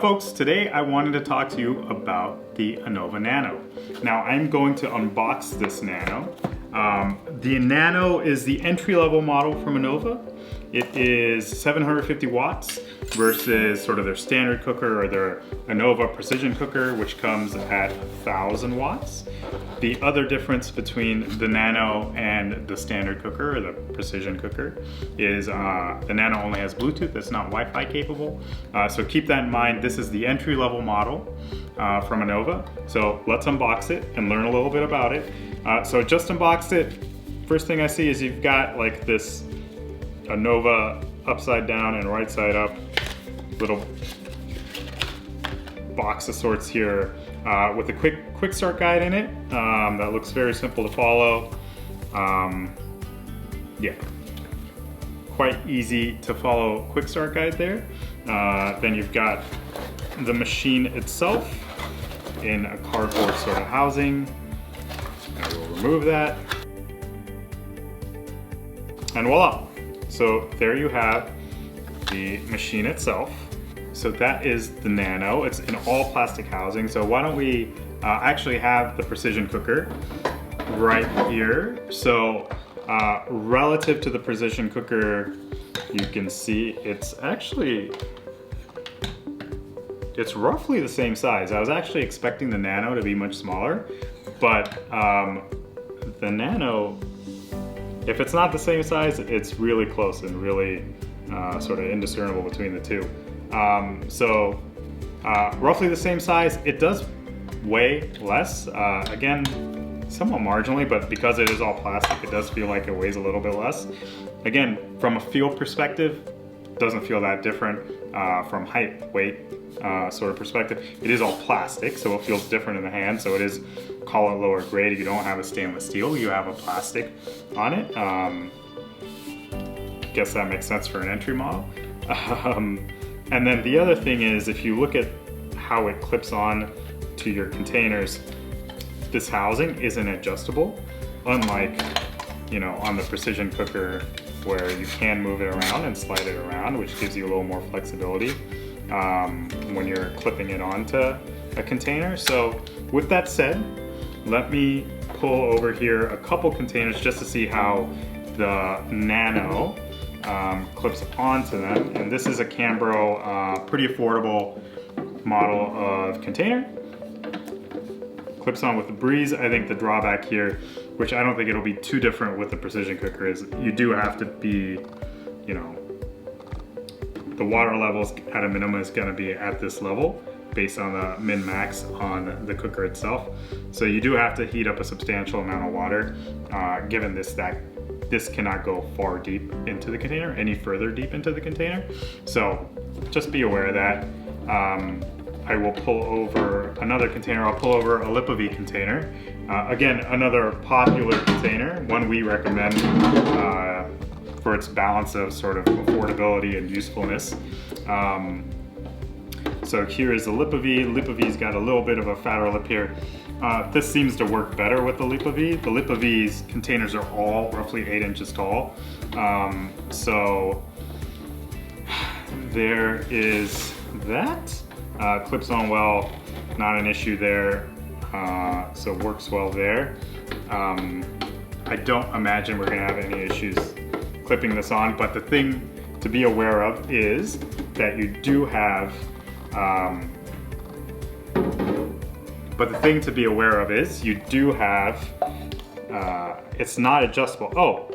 folks, today I wanted to talk to you about the Anova Nano. Now I'm going to unbox this Nano. The Nano is the entry-level model from Anova. It is 750 watts versus sort of their standard cooker or their Anova Precision Cooker, which comes at 1000 watts. The other difference between the Nano and the standard cooker or the Precision Cooker is the Nano only has Bluetooth. It's not Wi-Fi capable. So keep that in mind. This is the entry-level model from Anova. So let's unbox it and learn a little bit about it. So just unboxed it. First thing I see is you've got like this Anova upside down and right side up little box of sorts here with a quick start guide in it that looks very simple to follow. Yeah, quite easy to follow quick start guide there. Then you've got the machine itself in a cardboard sort of housing. I will remove that. And voila! So there you have the machine itself. So that is the Nano. It's in all plastic housing. So why don't we actually have the Precision Cooker right here. So relative to the Precision Cooker, you can see it's roughly the same size. I was actually expecting the Nano to be much smaller, but the Nano, if it's not the same size, it's really close and really sort of indiscernible between the two. So roughly the same size. It does weigh less, again, somewhat marginally, but because it is all plastic, it does feel like it weighs a little bit less. Again, from a feel perspective, it doesn't feel that different from height, weight sort of perspective. It is all plastic, so it feels different in the hand. So it is, call it lower grade. You don't have a stainless steel, you have a plastic on it. Guess that makes sense for an entry model. And then the other thing is, if you look at how it clips on to your containers, this housing isn't adjustable, unlike, you know, on the Precision Cooker where you can move it around and slide it around, which gives you a little more flexibility when you're clipping it onto a container. So with that said, let me pull over here a couple containers just to see how the Nano clips onto them. And this is a Cambro, pretty affordable model of container. Clips on with the breeze. I think the drawback here, which I don't think it'll be too different with the Precision Cooker, is you do have to be, you know, the water levels at a minimum is going to be at this level based on the min-max on the cooker itself. So you do have to heat up a substantial amount of water, given that this cannot go far deep into the container, any further deep into the container. So just be aware of that. I will pull over another container. I'll pull over a Vide container. Again, another popular container, one we recommend for its balance of sort of affordability and usefulness. So here is the Vide. Vide's got a little bit of a fatter lip here. This seems to work better with the Vide. The Vide's containers are all roughly 8 inches tall. So there is that. Clips on well, not an issue there. So works well there. I don't imagine we're gonna have any issues clipping this on, but the thing to be aware of is that you do have it's not adjustable. Oh,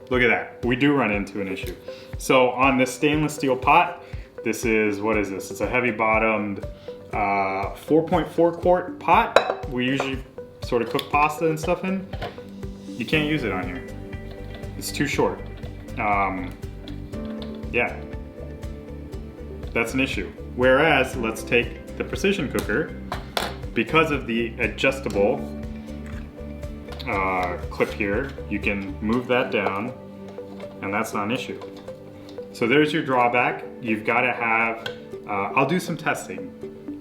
look at that. We do run into an issue. So on this stainless steel pot, this is, what is this? It's a heavy bottomed 4.4 quart pot. We usually sort of cook pasta and stuff in. You can't use it on here. It's too short. Yeah, that's an issue. Whereas, let's take the Precision Cooker. Because of the adjustable clip here, you can move that down and that's not an issue. So there's your drawback. You've got to have, I'll do some testing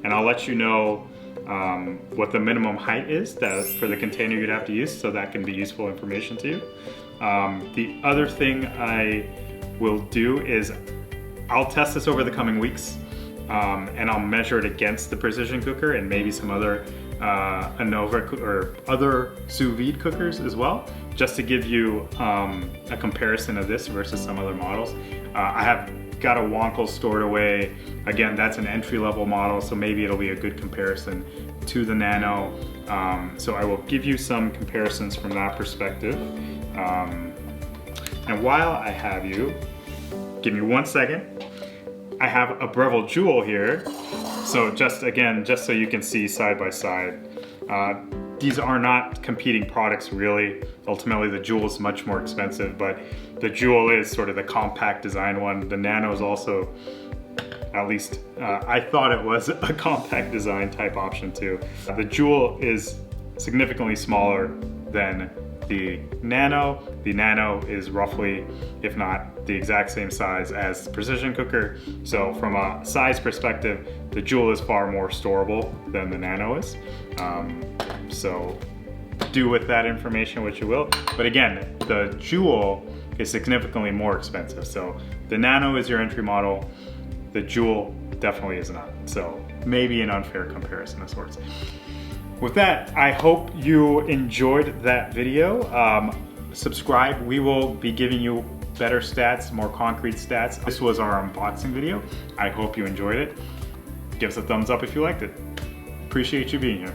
and I'll let you know what the minimum height is that for the container you'd have to use, so that can be useful information to you. The other thing I will do is I'll test this over the coming weeks and I'll measure it against the Precision Cooker and maybe some other Anova or other Sous Vide cookers as well, just to give you a comparison of this versus some other models. I have got a Wonkel stored away. Again, that's an entry-level model, so maybe it'll be a good comparison to the Nano. So I will give you some comparisons from that perspective. And while I have you, give me 1 second. I have a Breville Joule here. So just so you can see side by side. These are not competing products really. Ultimately the Joule is much more expensive, but the Joule is sort of the compact design one. The Nano is also, at least I thought it was a compact design type option too. The Joule is significantly smaller than the Nano. The Nano is roughly, if not the exact same size as the Precision Cooker. So from a size perspective, the Joule is far more storable than the Nano is. So do with that information what you will. But again, the Joule is significantly more expensive. So the Nano is your entry model. The Joule definitely is not. So maybe an unfair comparison of sorts. With that, I hope you enjoyed that video. Subscribe. We will be giving you better stats, more concrete stats. This was our unboxing video. I hope you enjoyed it. Give us a thumbs up if you liked it. Appreciate you being here.